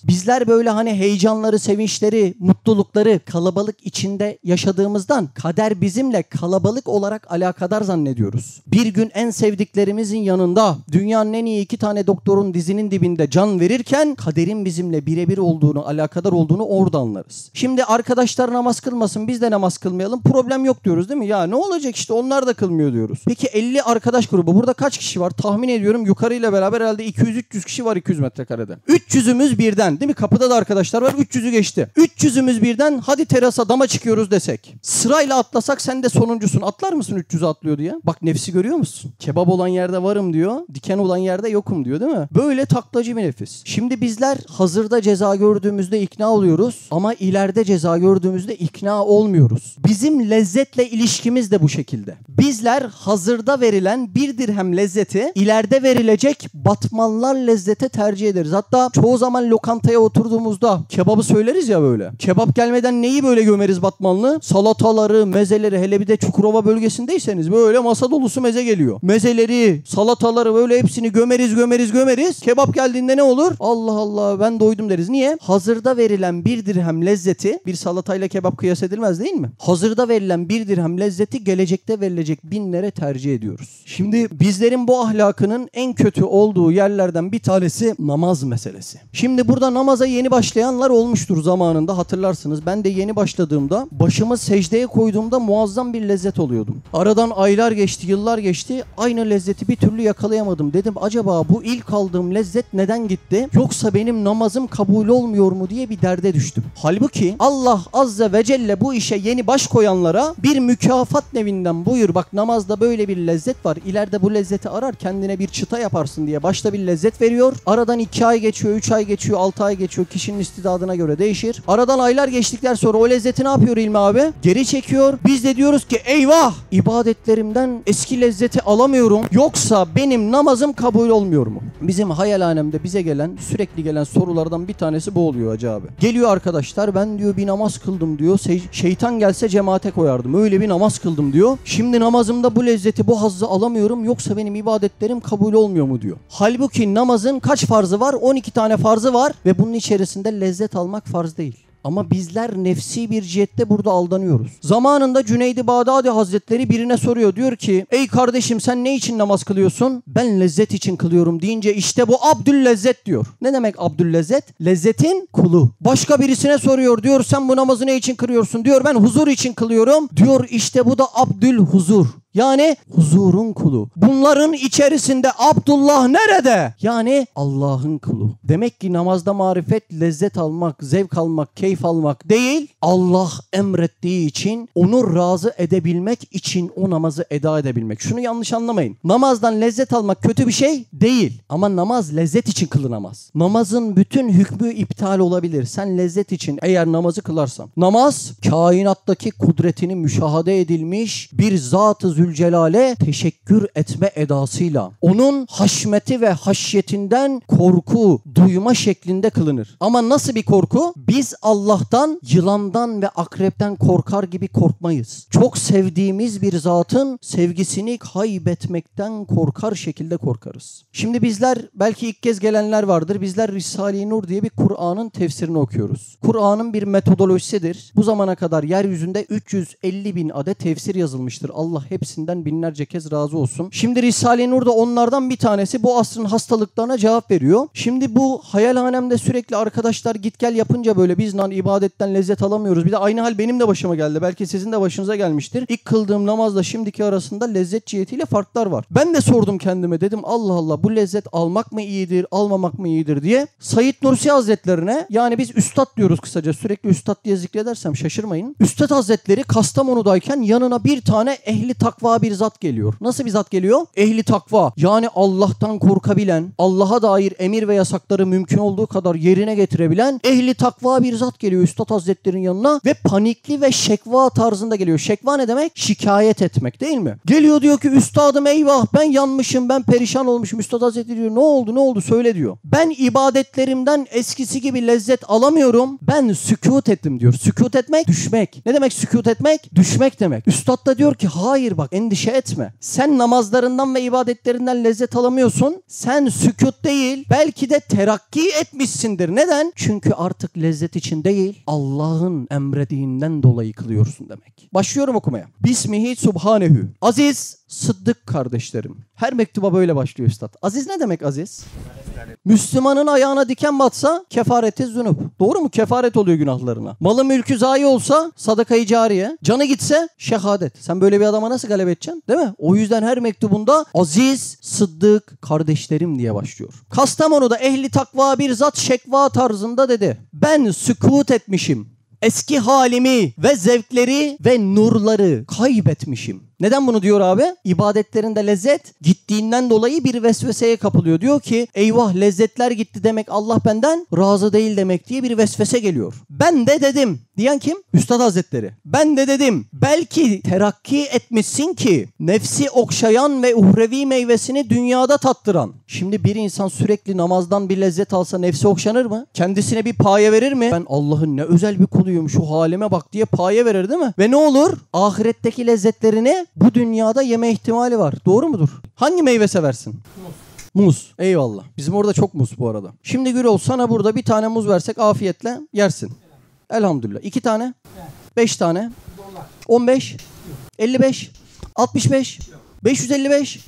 Bizler böyle hani heyecanları, sevinçleri, mutlulukları kalabalık içinde yaşadığımızdan kader bizimle kalabalık olarak alakadar zannediyoruz. Bir gün en sevdiklerimizin yanında dünyanın en iyi 2 tane doktorun dizinin dibinde can verirken kaderin bizimle birebir olduğunu, alakadar olduğunu orada anlarız. Şimdi arkadaşlar namaz kılmasın, biz de namaz kılmayalım, problem yok diyoruz değil mi? Ya ne olacak işte, onlar da kılmıyor diyoruz. Peki 50 arkadaş grubu, burada kaç kişi var? Tahmin ediyorum yukarıyla beraber herhalde 200-300 kişi var 200 metrekarede. 300'ümüz birden, değil mi? Kapıda da arkadaşlar var, 300'ü geçti. 300'ümüz birden hadi terasa, dama çıkıyoruz desek. Sırayla atlasak sen de sonuncusun. Atlar mısın 300'ü atlıyor diye? Bak nefsi görüyor musun? Kebap olan yerde varım diyor. Diken olan yerde yokum diyor, değil mi? Böyle taklacı bir nefis. Şimdi bizler hazırda ceza gördüğümüzde ikna oluyoruz ama ileride ceza gördüğümüzde ikna olmuyoruz. Bizim lezzetle ilişkimiz de bu şekilde. Bizler hazırda verilen 1 dirhem lezzeti ileride verilecek batmanlar lezzete tercih ederiz. Hatta çoğu zaman lokantaya oturduğumuzda kebabı söyleriz ya böyle. Kebap gelmeden neyi böyle gömeriz batmanlı? Salataları, mezeleri, hele bir de Çukurova bölgesindeyseniz böyle masa dolusu meze geliyor. Mezeleri, salataları böyle hepsini gömeriz. Kebap geldiğinde ne olur? Allah Allah, ben doydum deriz. Niye? Hazırda verilen 1 dirhem lezzeti, bir salatayla kebap kıyas edilmez değil mi? Hazırda verilen 1 dirhem lezzeti gelecekte verilecek binlere tercih ediyoruz. Şimdi bizlerin bu ahlakının en kötü olduğu yerlerden bir tanesi namaz meselesi. Şimdi burada namaza yeni başlayanlar olmuştur zamanında, hatırlarsınız. Ben de yeni başladığımda başımı secdeye koyduğumda muazzam bir lezzet oluyordum. Aradan aylar geçti, yıllar geçti. Aynı lezzeti bir türlü yakalayamadım. Dedim acaba bu ilk aldığım lezzet neden gitti? Yoksa benim namazım kabul olmuyor mu diye bir derde düştüm. Halbuki Allah Azze ve Celle bu işe yeni baş koyanlara bir mükafat nevinden buyur. Bak namazda böyle bir lezzet var. İleride bu lezzeti arar kendine bir çıta yaparsın diye başta bir lezzet veriyor. Aradan 2 ay geçiyor, 3 ay geçiyor, 6 ay geçiyor. Kişinin istidadına göre değişir. Aradan aylar geçtikten sonra o lezzeti ne yapıyor İlmi abi? Geri çekiyor. Biz de diyoruz ki eyvah! İbadetlerimden eski lezzeti alamıyorum. Yoksa benim namazım kabul olmuyor mu? Bizim hayalhanemde bize gelen, sürekli gelen sorulardan bir tanesi bu oluyor Hacı abi. Geliyor arkadaşlar, ben diyor bir namaz kıldım diyor. Şeytan gelse cemaate koyardım. Öyle bir namaz kıldım diyor. Şimdi namazımda bu lezzeti, bu hazzı alamıyorum. Yoksa benim ibadetlerim kabul olmuyor mu diyor. Halbuki namazın kaç farzı var? 12 tane farzı var ve bunun içerisinde lezzet almak farz değil. Ama bizler nefsi bir cihette burada aldanıyoruz. Zamanında Cüneyd-i Bağdadi Hazretleri birine soruyor. Diyor ki ey kardeşim sen ne için namaz kılıyorsun? Ben lezzet için kılıyorum deyince işte bu Abdüllezzet diyor. Ne demek Abdüllezzet? Lezzetin kulu. Başka birisine soruyor. Diyor sen bu namazı ne için kılıyorsun? Diyor ben huzur için kılıyorum. Diyor işte bu da Abdülhuzur. Yani huzurun kulu. Bunların içerisinde Abdullah nerede? Yani Allah'ın kulu. Demek ki namazda marifet, lezzet almak, zevk almak, keyif almak değil. Allah emrettiği için, onu razı edebilmek için o namazı eda edebilmek. Şunu yanlış anlamayın. Namazdan lezzet almak kötü bir şey değil. Ama namaz lezzet için kılınamaz. Namazın bütün hükmü iptal olabilir. Sen lezzet için eğer namazı kılarsan. Namaz kainattaki kudretini müşahede edilmiş bir zat-ı Zülcelal'e teşekkür etme edasıyla onun haşmeti ve haşyetinden korku duyma şeklinde kılınır. Ama nasıl bir korku? Biz Allah'tan, yılandan ve akrepten korkar gibi korkmayız. Çok sevdiğimiz bir zatın sevgisini kaybetmekten korkar şekilde korkarız. Şimdi bizler, belki ilk kez gelenler vardır, bizler Risale-i Nur diye bir Kur'an'ın tefsirini okuyoruz. Kur'an'ın bir metodolojisidir. Bu zamana kadar yeryüzünde 350 bin adet tefsir yazılmıştır. Allah hepsinden binlerce kez razı olsun. Şimdi Risale-i Nur da onlardan bir tanesi, bu asrın hastalıklarına cevap veriyor. Şimdi bu hayalhanemde sürekli arkadaşlar git gel yapınca böyle biz ibadetten lezzet alamıyoruz. Bir de aynı hal benim de başıma geldi. Belki sizin de başınıza gelmiştir. İlk kıldığım namazla şimdiki arasında lezzet cihetiyle farklar var. Ben de sordum kendime, dedim Allah Allah bu lezzet almak mı iyidir, almamak mı iyidir diye. Said Nursi Hazretlerine, yani biz üstad diyoruz kısaca, sürekli üstad diye zikredersem şaşırmayın. Üstad Hazretleri Kastamonu'dayken yanına bir tane ehli takva bir zat geliyor. Nasıl bir zat geliyor? Ehli takva. Yani Allah'tan korkabilen, Allah'a dair emir ve yasakları mümkün olduğu kadar yerine getirebilen ehli takva bir zat geliyor Üstad Hazretleri'nin yanına ve panikli ve şekva tarzında geliyor. Şekva ne demek? Şikayet etmek değil mi? Geliyor diyor ki üstadım eyvah ben yanmışım, ben perişan olmuşum. Üstad Hazretleri diyor ne oldu söyle diyor. Ben ibadetlerimden eskisi gibi lezzet alamıyorum. Ben sükût ettim diyor. Sükût etmek düşmek. Ne demek sükût etmek? Düşmek demek. Üstad da diyor ki hayır bak endişe etme. Sen namazlarından ve ibadetlerinden lezzet alamıyorsun. Sen sükut değil, belki de terakki etmişsindir. Neden? Çünkü artık lezzet için değil, Allah'ın emrediğinden dolayı kılıyorsun demek. Başlıyorum okumaya. Bismihi subhanehu. Aziz, sıddık kardeşlerim. Her mektuba böyle başlıyor üstad. Aziz ne demek aziz? Müslümanın ayağına diken batsa kefareti zunup. Doğru mu? Kefaret oluyor günahlarına. Malı mülkü zayi olsa sadaka-i cariye. Canı gitse şehadet. Sen böyle bir adama nasıl galip edeceksin? Değil mi? O yüzden her mektubunda aziz, sıddık kardeşlerim diye başlıyor. Kastamonu'da ehli takva bir zat şekva tarzında dedi. Ben sükut etmişim. Eski halimi ve zevkleri ve nurları kaybetmişim. Neden bunu diyor abi? İbadetlerinde lezzet gittiğinden dolayı bir vesveseye kapılıyor. Diyor ki eyvah lezzetler gitti demek Allah benden razı değil demek diye bir vesvese geliyor. Ben de dedim. Diyen kim? Üstad Hazretleri. Ben de dedim. Belki terakki etmişsin ki nefsi okşayan ve uhrevi meyvesini dünyada tattıran. Şimdi bir insan sürekli namazdan bir lezzet alsa nefsi okşanır mı? Kendisine bir paye verir mi? Ben Allah'ın ne özel bir kuluyum şu halime bak diye paye verir değil mi? Ve ne olur? Ahiretteki lezzetlerini bu dünyada yeme ihtimali var. Doğru mudur? Hangi meyve seversin? Muz. Eyvallah. Bizim orada çok muz bu arada. Şimdi Gürol sana burada bir tane muz versek afiyetle yersin. Elhamdülillah. 2 tane? 5 tane? 15? 55? 65? 555?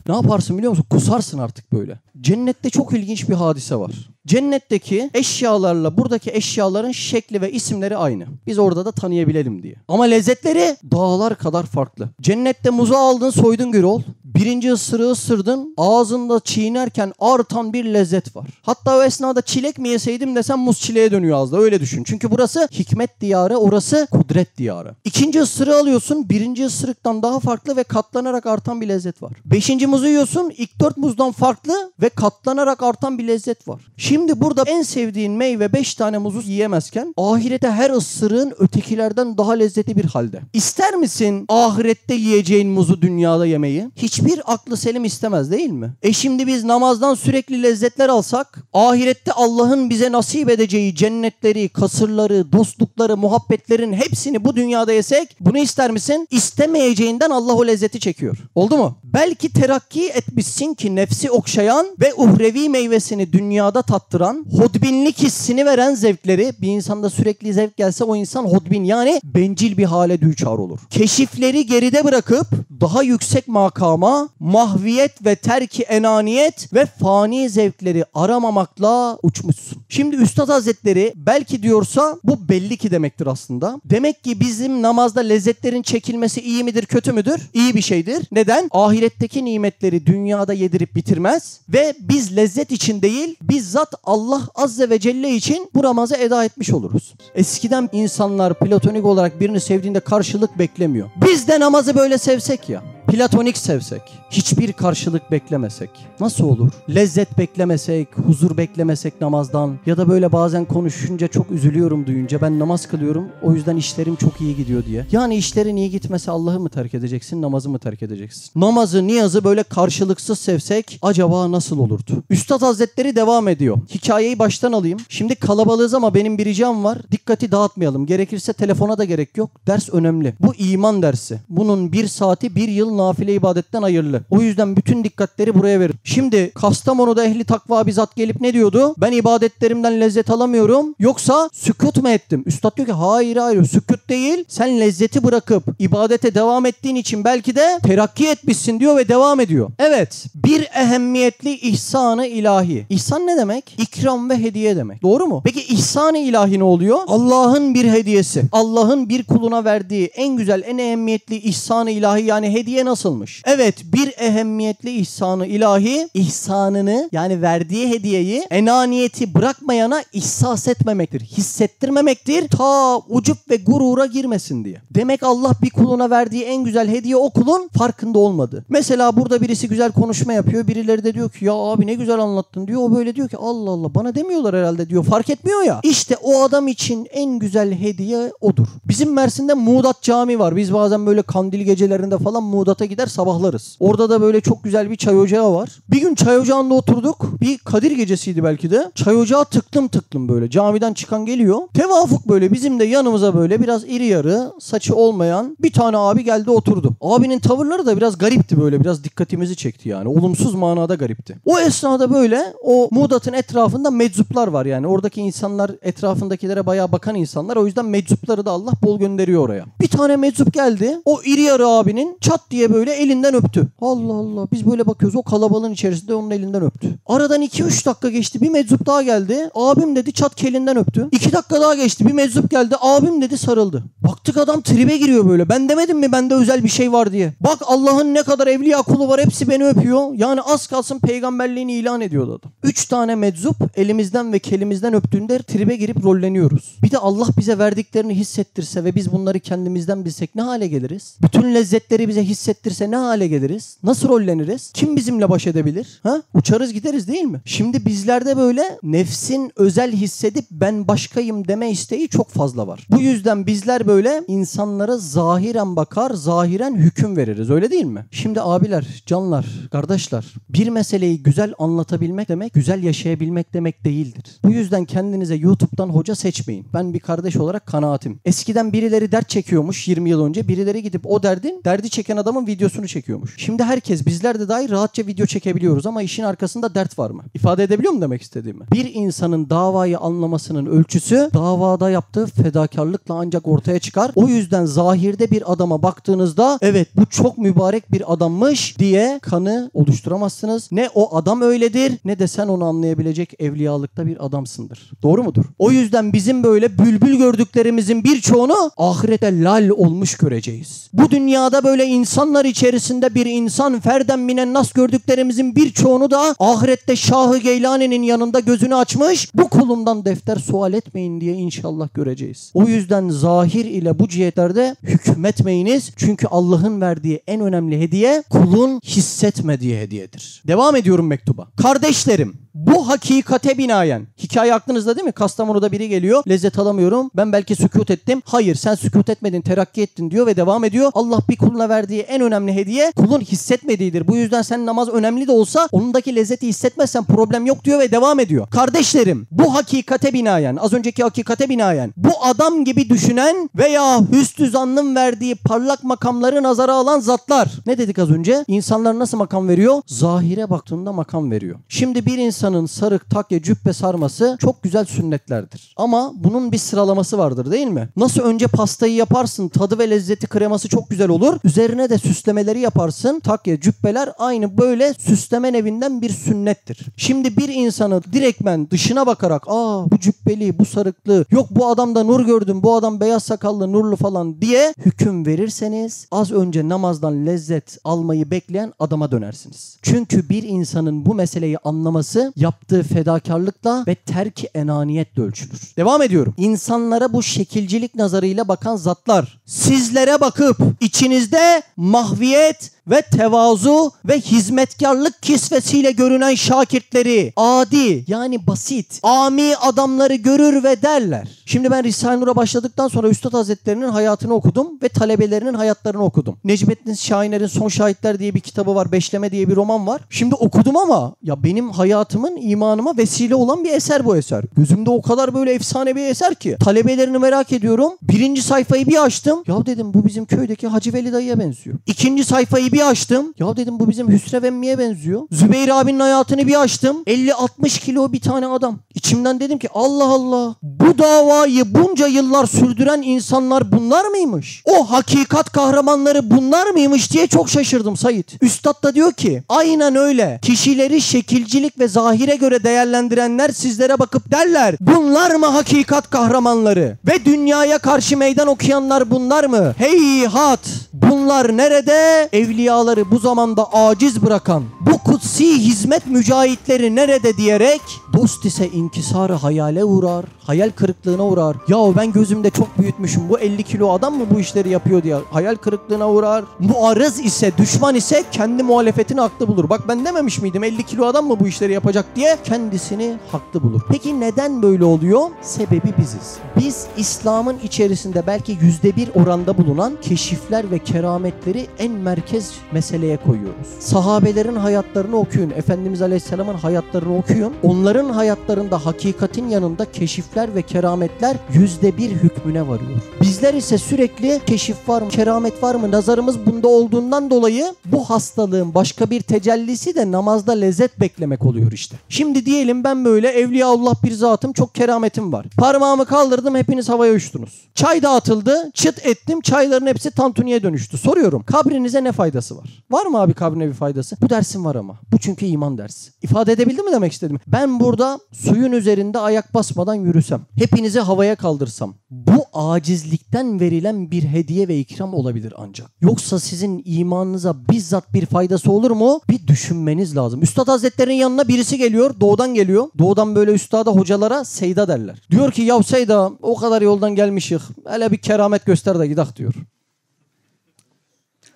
Ne yaparsın biliyor musun? Kusarsın artık böyle. Cennette çok ilginç bir hadise var. Cennetteki eşyalarla buradaki eşyaların şekli ve isimleri aynı. Biz orada da tanıyabilelim diye. Ama lezzetleri dağlar kadar farklı. Cennette muzu aldın, soydun Gürol. Birinci ısırığı ısırdın, ağzında çiğnerken artan bir lezzet var. Hatta o esnada çilek mi yeseydim desem muz çileğe dönüyor ağızda, öyle düşün. Çünkü burası hikmet diyarı, orası kudret diyarı. İkinci ısırığı alıyorsun, birinci ısırıktan daha farklı ve katlanarak artan bir lezzet var. Beşinci muzu yiyorsun, ilk 4 muzdan farklı ve katlanarak artan bir lezzet var. Şimdi burada en sevdiğin meyve 5 tane muzu yiyemezken ahirete her ısırığın ötekilerden daha lezzetli bir halde. İster misin ahirette yiyeceğin muzu dünyada yemeyi? Hiçbir aklı selim istemez değil mi? Şimdi biz namazdan sürekli lezzetler alsak, ahirette Allah'ın bize nasip edeceği cennetleri, kasırları, dostlukları, muhabbetlerin hepsini bu dünyada yesek, bunu ister misin? İstemeyeceğinden Allah o lezzeti çekiyor. Oldu mu? Belki terakki etmişsin ki nefsi okşayan ve uhrevi meyvesini dünyada tattıran, hodbinlik hissini veren zevkleri, bir insanda sürekli zevk gelse o insan hodbin yani bencil bir hale düçar olur. Keşifleri geride bırakıp daha yüksek makama, mahviyet ve terki enaniyet ve fani zevkleri aramamakla uçmuşsun. Şimdi Üstad Hazretleri belki diyorsa bu belli ki demektir aslında. Demek ki bizim namazda lezzetlerin çekilmesi iyi midir, kötü müdür? İyi bir şeydir. Neden? Ahiretteki nimetleri dünyada yedirip bitirmez ve biz lezzet için değil, bizzat Allah Azze ve Celle için bu namazı eda etmiş oluruz. Eskiden insanlar platonik olarak birini sevdiğinde karşılık beklemiyor. Biz de namazı böyle sevsek ya. Platonik sevsek, hiçbir karşılık beklemesek nasıl olur? Lezzet beklemesek, huzur beklemesek namazdan ya da böyle bazen konuşunca çok üzülüyorum duyunca ben namaz kılıyorum o yüzden işlerim çok iyi gidiyor diye. Yani işlerin iyi gitmese Allah'ı mı terk edeceksin, namazı mı terk edeceksin? Namazı, niyazı böyle karşılıksız sevsek acaba nasıl olurdu? Üstad Hazretleri devam ediyor. Hikayeyi baştan alayım. Şimdi kalabalığız ama benim bir ricam var. Dikkati dağıtmayalım. Gerekirse telefona da gerek yok. Ders önemli. Bu iman dersi. Bunun 1 saati 1 yıl nafile ibadetten hayırlı. O yüzden bütün dikkatleri buraya verin. Şimdi Kastamonu'da ehli takva bir zat gelip ne diyordu? Ben ibadetlerimden lezzet alamıyorum. Yoksa sükut mu ettim? Üstad diyor ki hayır sükut değil. Sen lezzeti bırakıp ibadete devam ettiğin için belki de terakki etmişsin diyor ve devam ediyor. Evet. Bir ehemmiyetli ihsan-ı ilahi. İhsan ne demek? İkram ve hediye demek. Doğru mu? Peki ihsan-ı ilahi ne oluyor? Allah'ın bir hediyesi. Allah'ın bir kuluna verdiği en güzel, en ehemmiyetli ihsan-ı ilahi yani hediye nasılmış? Evet, bir ehemmiyetli ihsan-ı ilahi, ihsanını yani verdiği hediyeyi enaniyeti bırakmayana ihsas etmemektir, hissettirmemektir ta ucup ve gurura girmesin diye. Demek Allah bir kuluna verdiği en güzel hediye o kulun farkında olmadı. Mesela burada birisi güzel konuşma yapıyor, birileri de diyor ki ya abi ne güzel anlattın diyor, o böyle diyor ki Allah Allah bana demiyorlar herhalde diyor, fark etmiyor ya. İşte o adam için en güzel hediye odur. Bizim Mersin'de Muğdat Cami var. Biz bazen böyle kandil gecelerinde falan Muğdat'a Muğdat'a gider sabahlarız. Orada da böyle çok güzel bir çay ocağı var. Bir gün çay ocağında oturduk. Bir Kadir gecesiydi belki de. Çay ocağı tıklım tıklım böyle. Camiden çıkan geliyor. Tevafuk böyle bizim de yanımıza böyle biraz iri yarı, saçı olmayan bir tane abi geldi oturdu. Abinin tavırları da biraz garipti böyle. Biraz dikkatimizi çekti yani. Olumsuz manada garipti. O esnada böyle o Muğdat'ın etrafında meczuplar var yani. Oradaki insanlar etrafındakilere bayağı bakan insanlar. O yüzden meczupları da Allah bol gönderiyor oraya. Bir tane meczup geldi. O iri yarı abinin çat diye böyle elinden öptü. Allah Allah. Biz böyle bakıyoruz. O kalabalığın içerisinde onun elinden öptü. Aradan 2-3 dakika geçti. Bir meczup daha geldi. Abim dedi çat kelinden öptü. 2 dakika daha geçti. Bir meczup geldi. Abim dedi sarıldı. Baktık adam tribe giriyor böyle. Ben demedim mi bende özel bir şey var diye. Bak Allah'ın ne kadar evliya kulu var. Hepsi beni öpüyor. Yani az kalsın peygamberliğini ilan ediyordu adam. 3 tane meczup elimizden ve kelimizden öptüğünde tribe girip rolleniyoruz. Bir de Allah bize verdiklerini hissettirse ve biz bunları kendimizden bilsek ne hale geliriz? Bütün lezzetleri bize hissettirse ne hale geliriz? Nasıl rolleniriz? Kim bizimle baş edebilir? Ha? Uçarız gideriz değil mi? Şimdi bizlerde böyle nefsin özel hissedip ben başkayım deme isteği çok fazla var. Bu yüzden bizler böyle insanlara zahiren bakar, zahiren hüküm veririz. Öyle değil mi? Şimdi abiler, canlar, kardeşler, bir meseleyi güzel anlatabilmek demek, güzel yaşayabilmek demek değildir. Bu yüzden kendinize YouTube'dan hoca seçmeyin. Ben bir kardeş olarak kanaatim. Eskiden birileri dert çekiyormuş 20 yıl önce. Birileri gidip o derdi çeken adamın videosunu çekiyormuş. Şimdi herkes, bizler de dahi rahatça video çekebiliyoruz ama işin arkasında dert var mı? İfade edebiliyor mu demek istediğimi? Bir insanın davayı anlamasının ölçüsü davada yaptığı fedakarlıkla ancak ortaya çıkar. O yüzden zahirde bir adama baktığınızda evet bu çok mübarek bir adammış diye kanı oluşturamazsınız. Ne o adam öyledir ne de sen onu anlayabilecek evliyalıkta bir adamsındır. Doğru mudur? O yüzden bizim böyle bülbül gördüklerimizin birçoğunu ahirete lal olmuş göreceğiz. Bu dünyada böyle insanlar içerisinde bir insan ferden minen nas gördüklerimizin birçoğunu da ahirette Şah-ı Geylani'nin yanında gözünü açmış, bu kulumdan defter sual etmeyin diye inşallah göreceğiz. O yüzden zahir ile bu cihetlerde hükmetmeyiniz. Çünkü Allah'ın verdiği en önemli hediye kulun hissetmediği hediyedir. Devam ediyorum mektuba. Kardeşlerim, bu hakikate binaen, hikaye aklınızda değil mi? Kastamonu'da biri geliyor, lezzet alamıyorum, ben belki sükût ettim. Hayır, sen sükût etmedin, terakki ettin diyor ve devam ediyor. Allah bir kuluna verdiği en önemli hediye kulun hissetmediğidir. Bu yüzden sen namaz önemli de olsa onundaki lezzeti hissetmezsen problem yok diyor ve devam ediyor. Kardeşlerim, bu hakikate binaen, az önceki hakikate binaen, bu adam gibi düşünen veya hüsnü zannın verdiği parlak makamları nazara alan zatlar. Ne dedik az önce? İnsanlar nasıl makam veriyor? Zahire baktığında makam veriyor. Şimdi bir insanın sarık, takya, cübbe sarması çok güzel sünnetlerdir. Ama bunun bir sıralaması vardır değil mi? Nasıl önce pastayı yaparsın, tadı ve lezzeti kreması çok güzel olur. Üzerine de süslemeleri yaparsın. Takya, cübbeler aynı böyle süsleme evinden bir sünnettir. Şimdi bir insanı direktmen dışına bakarak bu cübbeli, bu sarıklı, yok bu adamda nur gördüm, bu adam beyaz sakallı, nurlu falan diye hüküm verirseniz az önce namazdan lezzet almayı bekleyen adama dönersiniz. Çünkü bir insanın bu meseleyi anlaması yaptığı fedakarlıkla ve terk-i enaniyetle ölçülür. Devam ediyorum. İnsanlara bu şekilcilik nazarıyla bakan zatlar, sizlere bakıp içinizde mahviyet ve tevazu ve hizmetkarlık kisvesiyle görünen şakirtleri, adi yani basit, ami adamları görür ve derler. Şimdi ben Risale-i Nur'a başladıktan sonra Üstad Hazretleri'nin hayatını okudum ve talebelerinin hayatlarını okudum. Necmettin Şahiner'in Son Şahitler diye bir kitabı var, Beşleme diye bir roman var. Şimdi okudum ama ya benim hayatımın imanıma vesile olan bir eser bu eser. Gözümde o kadar böyle efsane bir eser ki. Talebelerini merak ediyorum. 1. sayfayı bir açtım. Ya dedim bu bizim köydeki Hacı Veli dayıya benziyor. 2. sayfayı bir açtım. Ya dedim bu bizim Hüsrev emmiye benziyor. Zübeyir abinin hayatını bir açtım. 50-60 kilo bir tane adam. İçimden dedim ki Allah Allah, bu davayı bunca yıllar sürdüren insanlar bunlar mıymış? O hakikat kahramanları bunlar mıymış diye çok şaşırdım Said. Üstad da diyor ki aynen öyle. Kişileri şekilcilik ve zahire göre değerlendirenler sizlere bakıp derler bunlar mı hakikat kahramanları? Ve dünyaya karşı meydan okuyanlar bunlar mı? Heyhat! Bunlar nerede? Evliyaları bu zamanda aciz bırakan bu kutsi hizmet mücahitleri nerede diyerek Dost ise inkisarı hayale uğrar, hayal kırıklığına uğrar. Ya ben gözümde çok büyütmüşüm, bu 50 kilo adam mı bu işleri yapıyor diye hayal kırıklığına uğrar. Muarız ise, düşman ise kendi muhalefetini haklı bulur. Bak ben dememiş miydim 50 kilo adam mı bu işleri yapacak diye kendisini haklı bulur. Peki neden böyle oluyor? Sebebi biziz. Biz İslam'ın içerisinde belki %1 oranda bulunan keşifler ve kerametleri en merkez meseleye koyuyoruz. Sahabelerin hayatlarını okuyun, Efendimiz Aleyhisselam'ın hayatlarını okuyun. Onların hayatlarında hakikatin yanında keşifler ve kerametler %1 hükmüne varıyor. Bizler ise sürekli keşif var mı, keramet var mı, nazarımız bunda olduğundan dolayı bu hastalığın başka bir tecellisi de namazda lezzet beklemek oluyor işte. Şimdi diyelim ben böyle evliyaullah bir zatım, çok kerametim var. Parmağımı kaldırdım, hepiniz havaya uçtunuz. Çay dağıtıldı, çıt ettim, çayların hepsi tantuniye dönüştü. Soruyorum, kabrinize ne faydası var? Var mı abi kabrine bir faydası? Bu dersin var ama. Bu çünkü iman dersi. İfade edebildim mi demek istedim? Ben burada suyun üzerinde ayak basmadan yürüsem, hepinizi havaya kaldırsam, bu acizlikten verilen bir hediye ve ikram olabilir ancak. Yoksa sizin imanınıza bizzat bir faydası olur mu? Bir düşünmeniz lazım. Üstad Hazretleri'nin yanına birisi geliyor, doğudan geliyor. Doğudan böyle üstada, hocalara Seyda derler. Diyor ki ya Seyda, o kadar yoldan gelmişik, hele bir keramet göster de gidak diyor.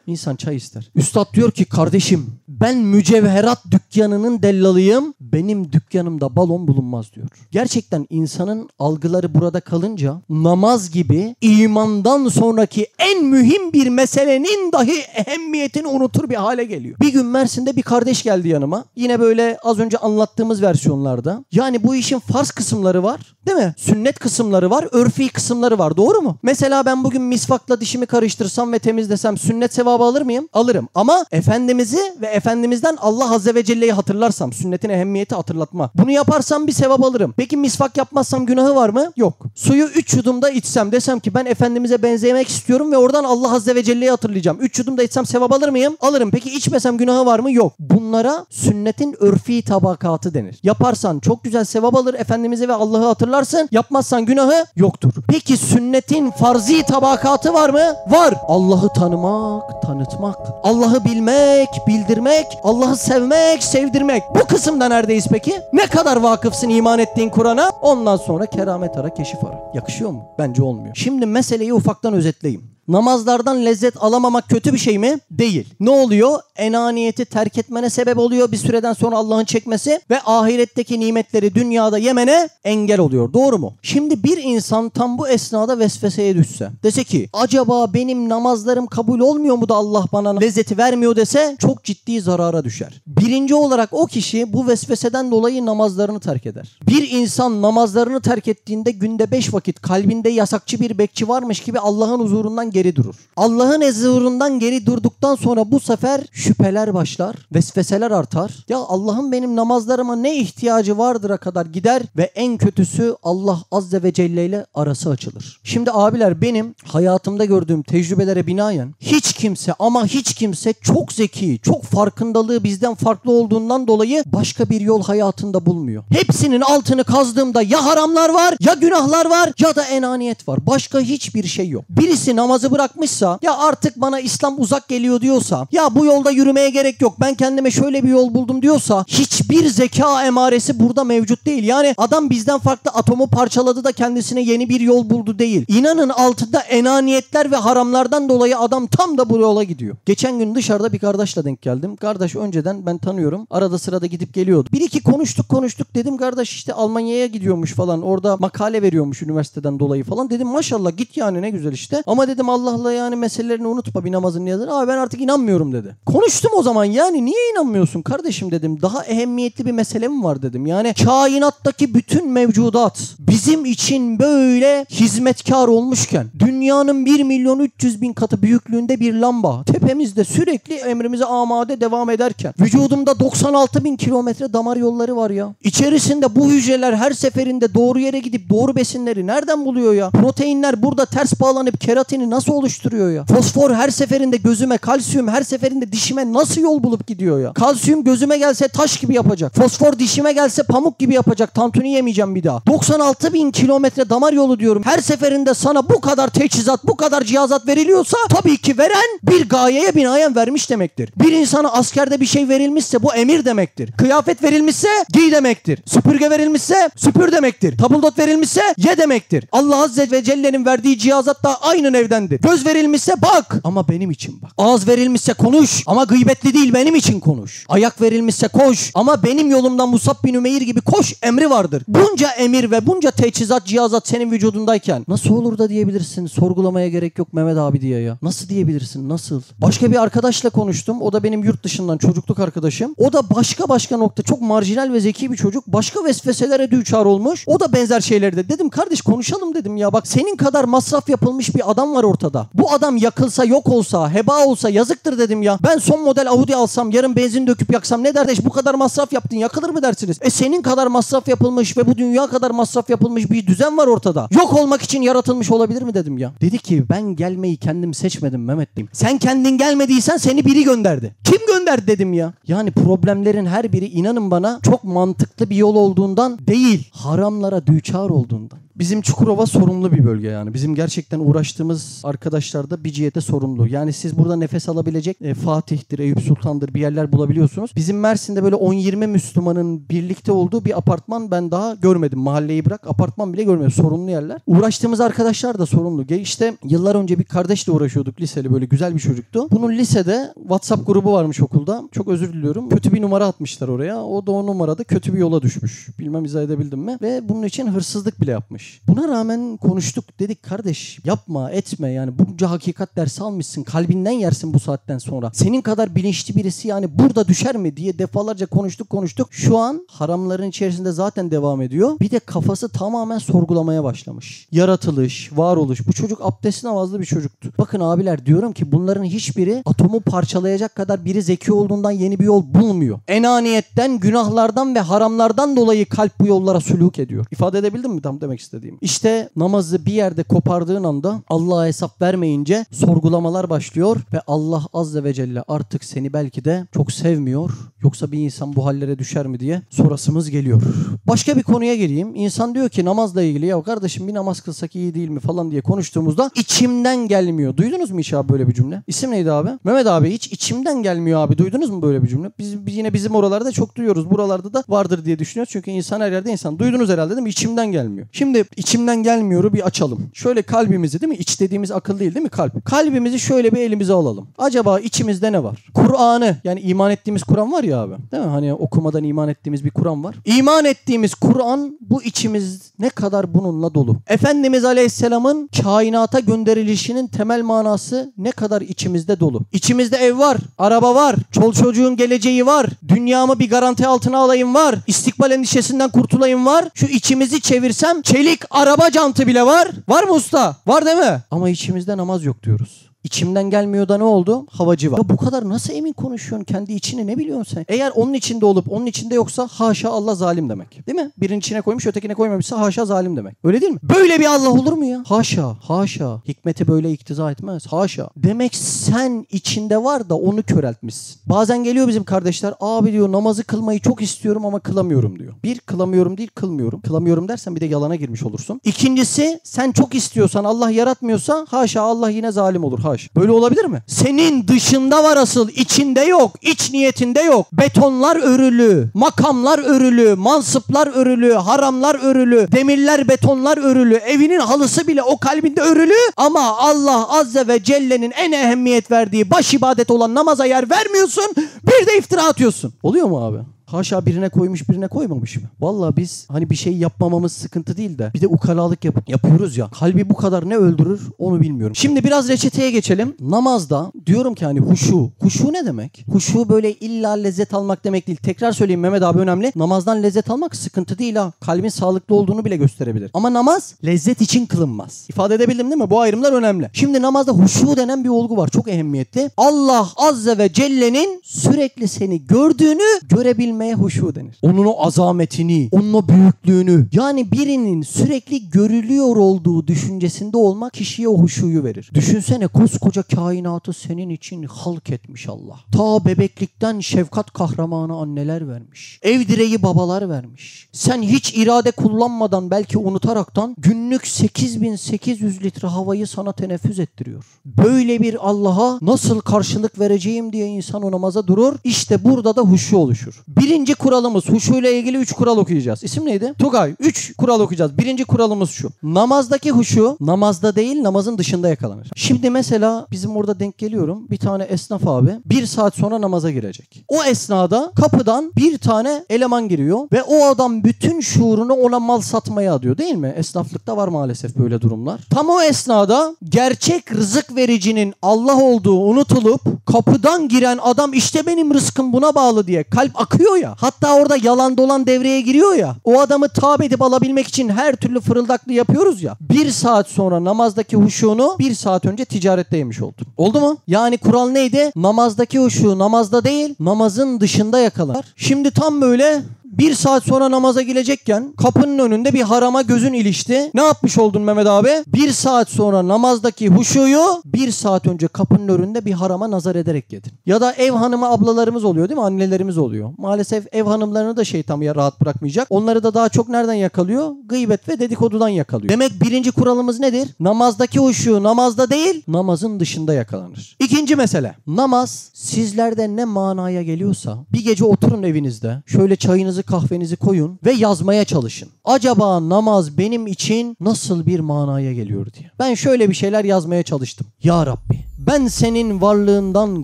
İnsan çay ister. Üstad diyor ki kardeşim, ben mücevherat dükkanının dellalıyım. Benim dükkanımda balon bulunmaz diyor. Gerçekten insanın algıları burada kalınca namaz gibi imandan sonraki en mühim bir meselenin dahi ehemmiyetini unutur bir hale geliyor. Bir gün Mersin'de bir kardeş geldi yanıma. Yine böyle az önce anlattığımız versiyonlarda. Yani bu işin farz kısımları var, değil mi? Sünnet kısımları var, örfi kısımları var. Doğru mu? Mesela ben bugün misvakla dişimi karıştırsam ve temizlesem sünnet sevabı alır mıyım? Alırım. Ama Efendimiz'i ve Efendimiz'den Allah Azze ve Celle'yi hatırlarsam, sünnetin ehemmiyeti hatırlatma. Bunu yaparsam bir sevap alırım. Peki misvak yapmazsam günahı var mı? Yok. Suyu 3 yudumda içsem, desem ki ben Efendimiz'e benzemek istiyorum ve oradan Allah Azze ve Celle'yi hatırlayacağım. 3 yudumda içsem sevap alır mıyım? Alırım. Peki içmesem günahı var mı? Yok. Bunlara sünnetin örfi tabakatı denir. Yaparsan çok güzel sevap alır, Efendimiz'i ve Allah'ı hatırlarsın. Yapmazsan günahı yoktur. Peki sünnetin farzi tabakatı var mı? Var. Allah'ı tanımak, tanıtmak. Allah'ı bilmek, bildirmek. Allah'ı sevmek, sevdirmek. Bu kısımda neredeyiz peki? Ne kadar vakıfsın iman ettiğin Kur'an'a? Ondan sonra keramet ara, keşif ara. Yakışıyor mu? Bence olmuyor. Şimdi meseleyi ufaktan özetleyeyim. Namazlardan lezzet alamamak kötü bir şey mi? Değil. Ne oluyor? Enaniyeti terk etmene sebep oluyor. Bir süreden sonra Allah'ın çekmesi ve ahiretteki nimetleri dünyada yemene engel oluyor. Doğru mu? Şimdi bir insan tam bu esnada vesveseye düşse, dese ki acaba benim namazlarım kabul olmuyor mu da Allah bana lezzeti vermiyor dese, çok ciddi zarara düşer. Birinci olarak o kişi bu vesveseden dolayı namazlarını terk eder. Bir insan namazlarını terk ettiğinde günde 5 vakit kalbinde yasakçı bir bekçi varmış gibi Allah'ın huzurundan geri durur. Allah'ın huzurundan geri durduktan sonra bu sefer şüpheler başlar, vesveseler artar. Ya Allah'ın benim namazlarıma ne ihtiyacı vardır'a kadar gider ve en kötüsü Allah Azze ve Celle ile arası açılır. Şimdi abiler, benim hayatımda gördüğüm tecrübelere binaen hiç kimse ama hiç kimse çok zeki, çok farkındalığı bizden farklı olduğundan dolayı başka bir yol hayatında bulmuyor. Hepsinin altını kazdığımda ya haramlar var, ya günahlar var, ya da enaniyet var. Başka hiçbir şey yok. Birisi namazı bırakmışsa, ya artık bana İslam uzak geliyor diyorsa, ya bu yolda yürümeye gerek yok, ben kendime şöyle bir yol buldum diyorsa, hiçbir zeka emaresi burada mevcut değil. Yani adam bizden farklı atomu parçaladı da kendisine yeni bir yol buldu değil. İnanın altında enaniyetler ve haramlardan dolayı adam tam da bu yola gidiyor. Geçen gün dışarıda bir kardeşle denk geldim. Kardeş önceden ben tanıyorum. Arada sırada gidip geliyordu. Bir iki konuştuk dedim, kardeş işte Almanya'ya gidiyormuş falan. Orada makale veriyormuş üniversiteden dolayı falan. Dedim maşallah git yani, ne güzel işte. Ama dedim Allah'la yani meselelerini unutma, bir namazın niyazını. Abi ben artık inanmıyorum dedi. Konuştum o zaman, yani niye inanmıyorsun kardeşim dedim. Daha ehemmiyetli bir mesele mi var dedim. Yani kainattaki bütün mevcudat bizim için böyle hizmetkar olmuşken, dünyanın 1.300.000 katı büyüklüğünde bir lamba tepemizde sürekli emrimize amade devam ederken, vücudumda 96.000 kilometre damar yolları var ya. İçerisinde bu hücreler her seferinde doğru yere gidip doğru besinleri nereden buluyor ya? Proteinler burada ters bağlanıp keratini nasıl nasıl oluşturuyor ya? Fosfor her seferinde gözüme, kalsiyum her seferinde dişime nasıl yol bulup gidiyor ya? Kalsiyum gözüme gelse taş gibi yapacak. Fosfor dişime gelse pamuk gibi yapacak. Tantuni yemeyeceğim bir daha. 96 bin kilometre damar yolu diyorum. Her seferinde sana bu kadar teçhizat, bu kadar cihazat veriliyorsa tabii ki veren bir gayeye binaen vermiş demektir. Bir insana askerde bir şey verilmişse bu emir demektir. Kıyafet verilmişse giy demektir. Süpürge verilmişse süpür demektir. Tabuldot verilmişse ye demektir. Allah Azze ve Celle'nin verdiği cihazat da aynı evdendir. Göz verilmişse bak ama benim için bak. Ağız verilmişse konuş ama gıybetli değil, benim için konuş. Ayak verilmişse koş ama benim yolumdan Musab bin Ümeyr gibi koş emri vardır. Bunca emir ve bunca teçhizat, cihazat senin vücudundayken nasıl olur da diyebilirsin sorgulamaya gerek yok Mehmet abi diye ya. Nasıl diyebilirsin, nasıl? Başka bir arkadaşla konuştum. O da benim yurt dışından çocukluk arkadaşım. O da başka nokta, çok marjinal ve zeki bir çocuk. Başka vesveselere düçar olmuş. O da benzer şeylerde. Dedim kardeş konuşalım dedim ya. Bak senin kadar masraf yapılmış bir adam var ortada. Bu adam yakılsa, yok olsa, heba olsa yazıktır dedim ya. Ben son model Audi alsam, yarın benzin döküp yaksam ne derdeş bu kadar masraf yaptın, yakılır mı dersiniz? Senin kadar masraf yapılmış ve bu dünya kadar masraf yapılmış bir düzen var ortada. Yok olmak için yaratılmış olabilir mi dedim ya. Dedi ki ben gelmeyi kendim seçmedim Mehmet'ciğim. Sen kendin gelmediysen seni biri gönderdi. Kim gönderdi dedim ya. Yani problemlerin her biri inanın bana çok mantıklı bir yol olduğundan değil, haramlara düçar olduğundan. Bizim Çukurova sorumlu bir bölge yani. Bizim gerçekten uğraştığımız arkadaşlar da bir cihete sorumlu. Yani siz burada nefes alabilecek Fatih'tir, Eyüp Sultan'dır bir yerler bulabiliyorsunuz. Bizim Mersin'de böyle 10-20 Müslümanın birlikte olduğu bir apartman ben daha görmedim. Mahalleyi bırak apartman bile görmedim. Sorumlu yerler. Uğraştığımız arkadaşlar da sorumlu. İşte yıllar önce bir kardeşle uğraşıyorduk liseli, böyle güzel bir çocuktu. Bunun lisede WhatsApp grubu varmış okulda. Çok özür diliyorum. Kötü bir numara atmışlar oraya. O da o numarada kötü bir yola düşmüş. Bilmem izah edebildim mi? Ve bunun için hırsızlık bile yapmış. Buna rağmen konuştuk, dedik kardeş yapma etme yani bunca hakikat dersi almışsın, kalbinden yersin bu saatten sonra. Senin kadar bilinçli birisi yani burada düşer mi diye defalarca konuştuk. Şu an haramların içerisinde zaten devam ediyor. Bir de kafası tamamen sorgulamaya başlamış. Yaratılış, varoluş. Bu çocuk abdest namazlı bir çocuktu. Bakın abiler diyorum ki bunların hiçbiri atomu parçalayacak kadar biri zeki olduğundan yeni bir yol bulmuyor. Enaniyetten, günahlardan ve haramlardan dolayı kalp bu yollara sülûk ediyor. İfade edebildim mi tam demek istediğim? İşte namazı bir yerde kopardığın anda Allah'a hesap vermeyince sorgulamalar başlıyor ve Allah Azze ve Celle artık seni belki de çok sevmiyor. Yoksa bir insan bu hallere düşer mi diye sorasımız geliyor. Başka bir konuya geleyim. İnsan diyor ki namazla ilgili ya kardeşim bir namaz kılsak iyi değil mi falan diye konuştuğumuzda içimden gelmiyor. Duydunuz mu hiç abi böyle bir cümle? İsim neydi abi? Mehmet abi hiç içimden gelmiyor abi. Duydunuz mu böyle bir cümle? Biz yine bizim oralarda çok duyuyoruz. Buralarda da vardır diye düşünüyoruz. Çünkü insan her yerde insan. Duydunuz herhalde değil mi? İçimden gelmiyor. Şimdi içimden gelmiyoru bir açalım. Şöyle kalbimizi değil mi? İç dediğimiz akıl değil mi kalp? Kalbimizi şöyle bir elimize alalım. Acaba içimizde ne var? Kur'an'ı yani iman ettiğimiz Kur'an var ya abi. Değil mi? Hani okumadan iman ettiğimiz bir Kur'an var. İman ettiğimiz Kur'an bu içimiz ne kadar bununla dolu. Efendimiz Aleyhisselam'ın kainata gönderilişinin temel manası ne kadar içimizde dolu. İçimizde ev var, araba var, çol çocuğun geleceği var, dünyamı bir garanti altına alayım var, istikbal endişesinden kurtulayım var. Şu içimizi çevirsem çelik araba jantı bile var. Var mı usta? Var değil mi? Ama içimizde namaz yok diyoruz. İçimden gelmiyor da ne oldu? Havacı var. Ya bu kadar nasıl emin konuşuyorsun? Kendi içini ne biliyorsun sen? Eğer onun içinde olup onun içinde yoksa haşa Allah zalim demek. Değil mi? Birinin içine koymuş ötekine koymamışsa haşa zalim demek. Öyle değil mi? Böyle bir Allah olur mu ya? Haşa, haşa. Hikmeti böyle iktiza etmez. Haşa. Demek sen içinde var da onu köreltmişsin. Bazen geliyor bizim kardeşler. Abi diyor namazı kılmayı çok istiyorum ama kılamıyorum diyor. Bir, kılamıyorum değil kılmıyorum. Kılamıyorum dersen bir de yalana girmiş olursun. İkincisi sen çok istiyorsan Allah yaratmıyorsa haşa Allah yine zalim olur. Böyle olabilir mi? Senin dışında var asıl, içinde yok, iç niyetinde yok. Betonlar örülü, makamlar örülü, mansıplar örülü, haramlar örülü, demirler betonlar örülü, evinin halısı bile o kalbinde örülü ama Allah Azze ve Celle'nin en ehemmiyet verdiği baş ibadet olan namaza yer vermiyorsun, bir de iftira atıyorsun. Oluyor mu abi? Haşa birine koymuş birine koymamış mı? Vallahi biz hani bir şey yapmamamız sıkıntı değil de bir de ukalalık yapıyoruz ya. Kalbi bu kadar ne öldürür onu bilmiyorum. Şimdi biraz reçeteye geçelim. Namazda diyorum ki hani huşu. Huşu ne demek? Huşu böyle illa lezzet almak demek değil. Tekrar söyleyeyim Mehmet abi önemli. Namazdan lezzet almak sıkıntı değil ha. Kalbin sağlıklı olduğunu bile gösterebilir. Ama namaz lezzet için kılınmaz. İfade edebildim değil mi? Bu ayrımlar önemli. Şimdi namazda huşu denen bir olgu var. Çok ehemmiyetli. Allah Azze ve Celle'nin sürekli seni gördüğünü görebilmek görülmeye huşu denir. Onun o azametini, onun o büyüklüğünü, yani birinin sürekli görülüyor olduğu düşüncesinde olmak kişiye o huşuyu verir. Düşünsene, koskoca kainatı senin için halk etmiş Allah. Ta bebeklikten şefkat kahramanı anneler vermiş. Ev direği babalar vermiş. Sen hiç irade kullanmadan, belki unutaraktan günlük 8800 litre havayı sana teneffüs ettiriyor. Böyle bir Allah'a nasıl karşılık vereceğim diye insan o namaza durur. İşte burada da huşu oluşur. Birinci kuralımız, huşuyla ilgili 3 kural okuyacağız. İsim neydi? Tugay. 3 kural okuyacağız. Birinci kuralımız şu: namazdaki huşu namazda değil, namazın dışında yakalanır. Şimdi mesela bizim orada denk geliyorum. Bir tane esnaf abi 1 saat sonra namaza girecek. O esnada kapıdan bir tane eleman giriyor ve o adam bütün şuurunu ona mal satmaya adıyor, değil mi? Esnaflıkta var maalesef böyle durumlar. Tam o esnada gerçek rızık vericinin Allah olduğu unutulup kapıdan giren adam işte benim rızkım buna bağlı diye kalp akıyor ya. Hatta orada yalan dolan devreye giriyor ya. O adamı tabi edip alabilmek için her türlü fırıldaklı yapıyoruz ya. 1 saat sonra namazdaki huşunu 1 saat önce ticarette yemiş oldun. Oldu mu? Yani kural neydi? Namazdaki huşu namazda değil, namazın dışında yakalar. Şimdi tam böyle 1 saat sonra namaza gelecekken kapının önünde bir harama gözün ilişti. Ne yapmış oldun Mehmet abi? 1 saat sonra namazdaki huşuyu 1 saat önce kapının önünde bir harama nazar ederek yedin. Ya da ev hanımı ablalarımız oluyor, değil mi? Annelerimiz oluyor. Maalesef ev hanımlarını da şeytan ya rahat bırakmayacak. Onları da daha çok nereden yakalıyor? Gıybet ve dedikodudan yakalıyor. Demek birinci kuralımız nedir? Namazdaki huşu namazda değil, namazın dışında yakalanır. İkinci mesele. Namaz sizlerde ne manaya geliyorsa bir gece oturun evinizde. Şöyle çayınızı kahvenizi koyun ve yazmaya çalışın. Acaba namaz benim için nasıl bir manaya geliyor diye. Ben şöyle bir şeyler yazmaya çalıştım. Ya Rabbi, ben senin varlığından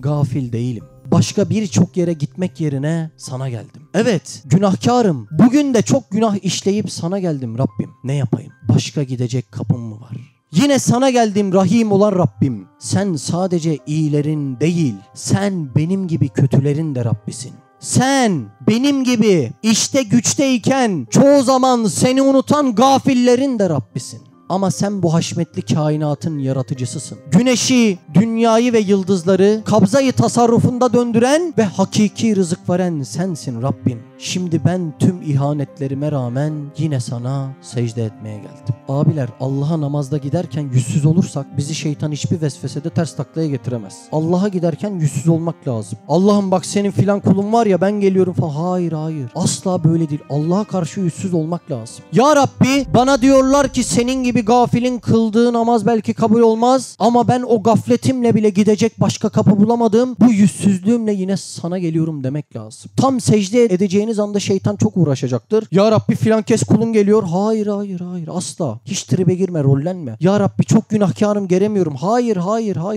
gafil değilim. Başka birçok yere gitmek yerine sana geldim. Evet, günahkarım. Bugün de çok günah işleyip sana geldim Rabbim. Ne yapayım? Başka gidecek kapım mı var? Yine sana geldim Rahim olan Rabbim. Sen sadece iyilerin değil, sen benim gibi kötülerin de Rabbisin. Sen benim gibi işte güçteyken çoğu zaman seni unutan gafillerin de Rabbisin. Ama sen bu haşmetli kainatın yaratıcısısın. Güneşi, dünyayı ve yıldızları kabzayı tasarrufunda döndüren ve hakiki rızık veren sensin Rabbim. Şimdi ben tüm ihanetlerime rağmen yine sana secde etmeye geldim. Abiler, Allah'a namazda giderken yüzsüz olursak bizi şeytan hiçbir vesvesede ters taklaya getiremez. Allah'a giderken yüzsüz olmak lazım. Allah'ım bak senin filan kulun var ya, ben geliyorum falan. Hayır. Asla böyle değil. Allah'a karşı yüzsüz olmak lazım. Ya Rabbi, bana diyorlar ki senin gibi gafilin kıldığı namaz belki kabul olmaz. Ama ben o gafletimle bile gidecek başka kapı bulamadım. Bu yüzsüzlüğümle yine sana geliyorum demek lazım. Tam secde edeceğiniz anda şeytan çok uğraşacaktır. Ya Rabbi filan kes kulun geliyor. Hayır. Asla. Hiç tribe girme, rollenme. Ya Rabbi çok günahkarım, gelemiyorum. Hayır.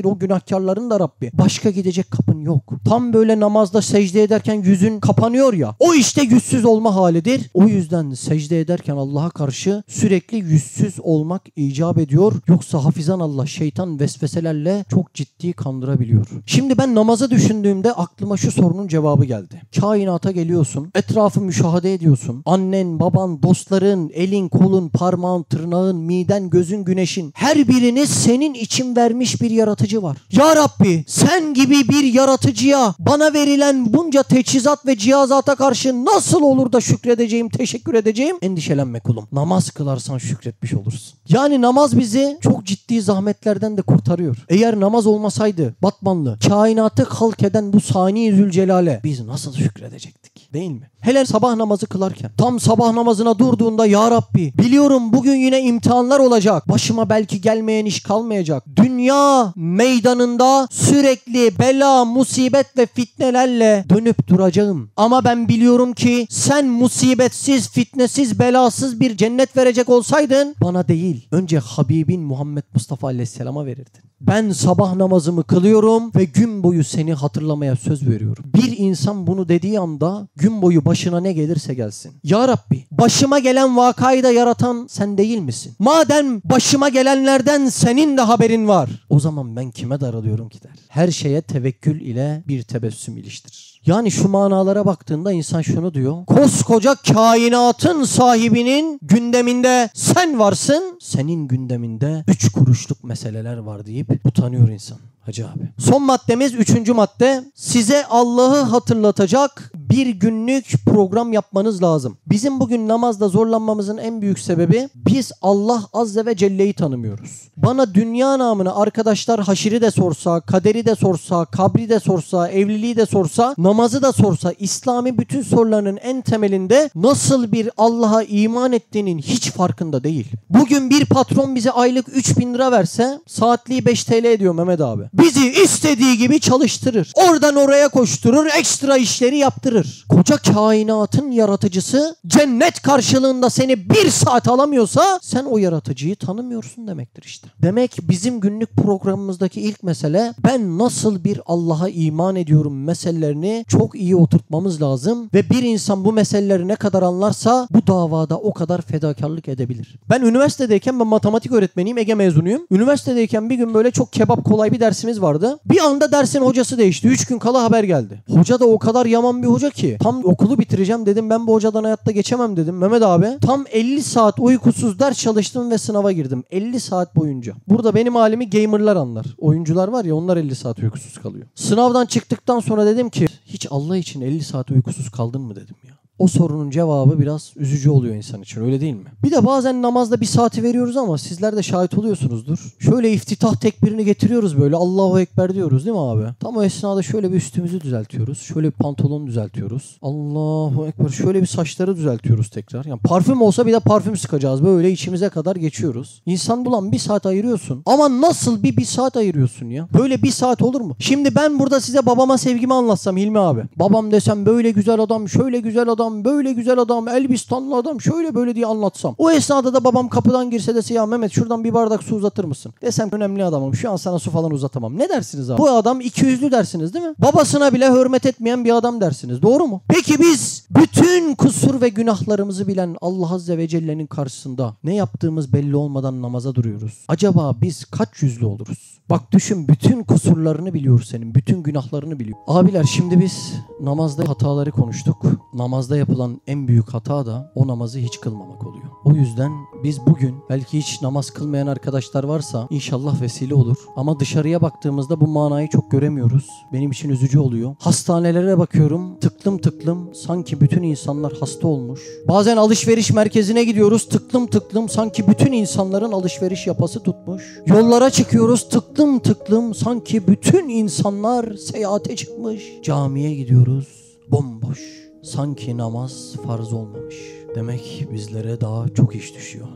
O günahkarların da Rabbi. Başka gidecek kapın yok. Tam böyle namazda secde ederken yüzün kapanıyor ya. O işte yüzsüz olma halidir. O yüzden secde ederken Allah'a karşı sürekli yüzsüz olmak icap ediyor. Yoksa hafizan Allah şeytan vesveselerle çok ciddi kandırabiliyor. Şimdi ben namazı düşündüğümde aklıma şu sorunun cevabı geldi. Kainata geliyorsun. Etrafı müşahede ediyorsun. Annen, baban, dostların, elin, kolun, parmağın, tırnağın, miden, gözün, güneşin, her birini senin için vermiş bir yaratıcı var. Ya Rabbi, sen gibi bir yaratıcıya bana verilen bunca teçhizat ve cihazata karşı nasıl olur da şükredeceğim, teşekkür edeceğim? Endişelenme kulum. Namaz kılarsan şükretmiş olursun. Yani namaz bizi çok ciddi zahmetlerden de kurtarıyor. Eğer namaz olmasaydı Batmanlı, kainatı halk eden bu Sani Zülcelal'e biz nasıl şükredecektik? Değil mi? Hele sabah namazı kılarken. Tam sabah namazına durduğunda ya Rabbi, biliyorum bugün yine imtihanlar olacak. Başıma belki gelmeyen iş kalmayacak. Dünya meydanında sürekli bela, musibet ve fitnelerle dönüp duracağım. Ama ben biliyorum ki sen musibetsiz, fitnesiz, belasız bir cennet verecek olsaydın bana değil, önce Habibin Muhammed Mustafa Aleyhisselam'a verirdin. Ben sabah namazımı kılıyorum ve gün boyu seni hatırlamaya söz veriyorum. Bir insan bunu dediği anda gün boyu başına ne gelirse gelsin. Ya Rabbi, başıma gelen vakayı da yaratan sen değil misin? Madem başıma gelenlerden senin de haberin var, o zaman ben kime daralıyorum ki der. Her şeye tevekkül ile bir tebessüm iliştirir. Yani şu manalara baktığında insan şunu diyor. Koskoca kainatın sahibinin gündeminde sen varsın. Senin gündeminde 3 kuruşluk meseleler var deyip utanıyor insan. Hacı abi. Son maddemiz 3. madde. Size Allah'ı hatırlatacak bir günlük program yapmanız lazım. Bizim bugün namazda zorlanmamızın en büyük sebebi biz Allah Azze ve Celle'yi tanımıyoruz. Bana dünya namına arkadaşlar haşiri de sorsa, kaderi de sorsa, kabri de sorsa, evliliği de sorsa, namazı da sorsa, İslami bütün sorularının en temelinde nasıl bir Allah'a iman ettiğinin hiç farkında değil. Bugün bir patron bize aylık 3.000 lira verse saatliği 5 TL ediyor Mehmet abi. Bizi istediği gibi çalıştırır. Oradan oraya koşturur, ekstra işleri yaptırır. Koca kainatın yaratıcısı cennet karşılığında seni 1 saat alamıyorsa sen o yaratıcıyı tanımıyorsun demektir işte. Demek bizim günlük programımızdaki ilk mesele ben nasıl bir Allah'a iman ediyorum meselelerini çok iyi oturtmamız lazım ve bir insan bu meseleleri ne kadar anlarsa bu davada o kadar fedakarlık edebilir. Ben üniversitedeyken ben matematik öğretmeniyim, Ege mezunuyum. Üniversitedeyken bir gün böyle çok kebap kolay bir dersimiz vardı. Bir anda dersin hocası değişti. 3 gün kala haber geldi. Hoca da o kadar yaman bir hoca ki. Tam okulu bitireceğim dedim. Ben bu hocadan hayatta geçemem dedim. Mehmet abi tam 50 saat uykusuz ders çalıştım ve sınava girdim. 50 saat boyunca. Burada benim halimi gamerlar anlar. Oyuncular var ya onlar 50 saat uykusuz kalıyor. Sınavdan çıktıktan sonra dedim ki hiç Allah için 50 saat uykusuz kaldın mı dedim ya. O sorunun cevabı biraz üzücü oluyor insan için, öyle değil mi? Bir de bazen namazda 1 saati veriyoruz ama sizler de şahit oluyorsunuzdur. Şöyle iftitah tekbirini getiriyoruz böyle Allahu Ekber diyoruz değil mi abi? Tam o esnada şöyle bir üstümüzü düzeltiyoruz. Şöyle bir pantolon düzeltiyoruz. Allahu Ekber, şöyle bir saçları düzeltiyoruz tekrar. Yani parfüm olsa bir de parfüm sıkacağız. Böyle içimize kadar geçiyoruz. İnsan bulan 1 saat ayırıyorsun. Ama nasıl bir 1 saat ayırıyorsun ya? Böyle 1 saat olur mu? Şimdi ben burada size babama sevgimi anlatsam Hilmi abi. Babam desem böyle güzel adam, şöyle güzel adam, böyle güzel adam, Elbistanlı adam, şöyle böyle diye anlatsam. O esnada da babam kapıdan girse dese ya Mehmet şuradan bir bardak su uzatır mısın? Desem önemli adamım, şu an sana su falan uzatamam. Ne dersiniz abi? Bu adam 200'lü dersiniz değil mi? Babasına bile hürmet etmeyen bir adam dersiniz. Doğru mu? Peki biz bütün kusur ve günahlarımızı bilen Allah Azze ve Celle'nin karşısında ne yaptığımız belli olmadan namaza duruyoruz. Acaba biz kaç yüzlü oluruz? Bak düşün, bütün kusurlarını biliyor senin, bütün günahlarını biliyor. Abiler şimdi biz namazda hataları konuştuk. Namazda yapılan en büyük hata da o namazı hiç kılmamak oluyor. O yüzden biz bugün belki hiç namaz kılmayan arkadaşlar varsa inşallah vesile olur. Ama dışarıya baktığımızda bu manayı çok göremiyoruz. Benim için üzücü oluyor. Hastanelere bakıyorum, tıklım tıklım sanki bütün insanlar hasta olmuş. Bazen alışveriş merkezine gidiyoruz, tıklım tıklım sanki bütün insanların alışveriş yapası tutmuş. Yollara çıkıyoruz, tıklım tıklım sanki bütün insanlar seyahate çıkmış. Camiye gidiyoruz, bomboş. Sanki namaz farz olmamış. Demek bizlere daha çok iş düşüyor.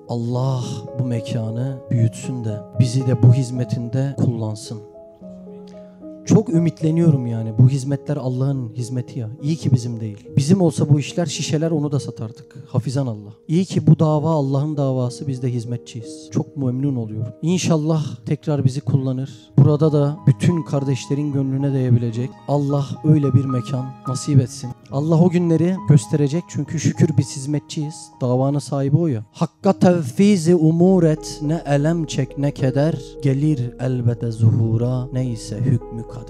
Allah bu mekanı büyütsün de bizi de bu hizmetinde kullansın. Çok ümitleniyorum yani. Bu hizmetler Allah'ın hizmeti ya. İyi ki bizim değil. Bizim olsa bu işler şişeler onu da satardık. Hafizan Allah. İyi ki bu dava Allah'ın davası, biz de hizmetçiyiz. Çok memnun oluyorum. İnşallah tekrar bizi kullanır. Burada da bütün kardeşlerin gönlüne değebilecek Allah öyle bir mekan nasip etsin. Allah o günleri gösterecek çünkü şükür biz hizmetçiyiz. Davanın sahibi o ya. Hakka tevfizi umur et, ne elem çek ne keder, gelir elbette zuhura, neyse hükmü kader.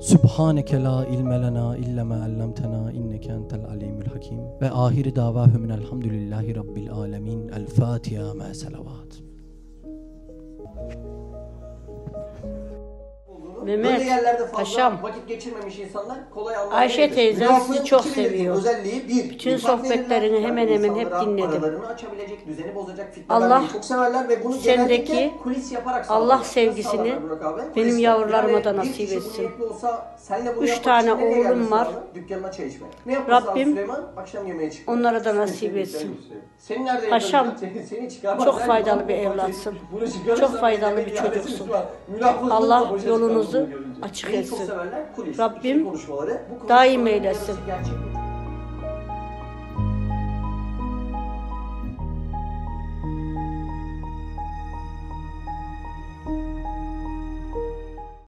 Sübhaneke la ilme lena illa ma allamtena inneke entel alimul hakim. Ve ahiri davahum elhamdülillahi rabbil alemin. El Fatiha ma salavat. Mehmet, Paşam, vakit geçirmemiş insanlar kolay anlamaya Ayşe gelir. teyzem sizi çok seviyor. Özelliği bir. Bütün sohbetlerini hemen hemen hep dinledim. Allah çok severler ve bunu sendeki kulis yaparak Allah sevgisini benim yavrularıma da nasip etsin. 3 tane oğlum var. Rabbim onlara da nasip etsin. Paşam, çok faydalı bir evlatsın. Çok faydalı bir çocuksun. Allah yolunuzu açık etsin. Rabbim daim eylesin.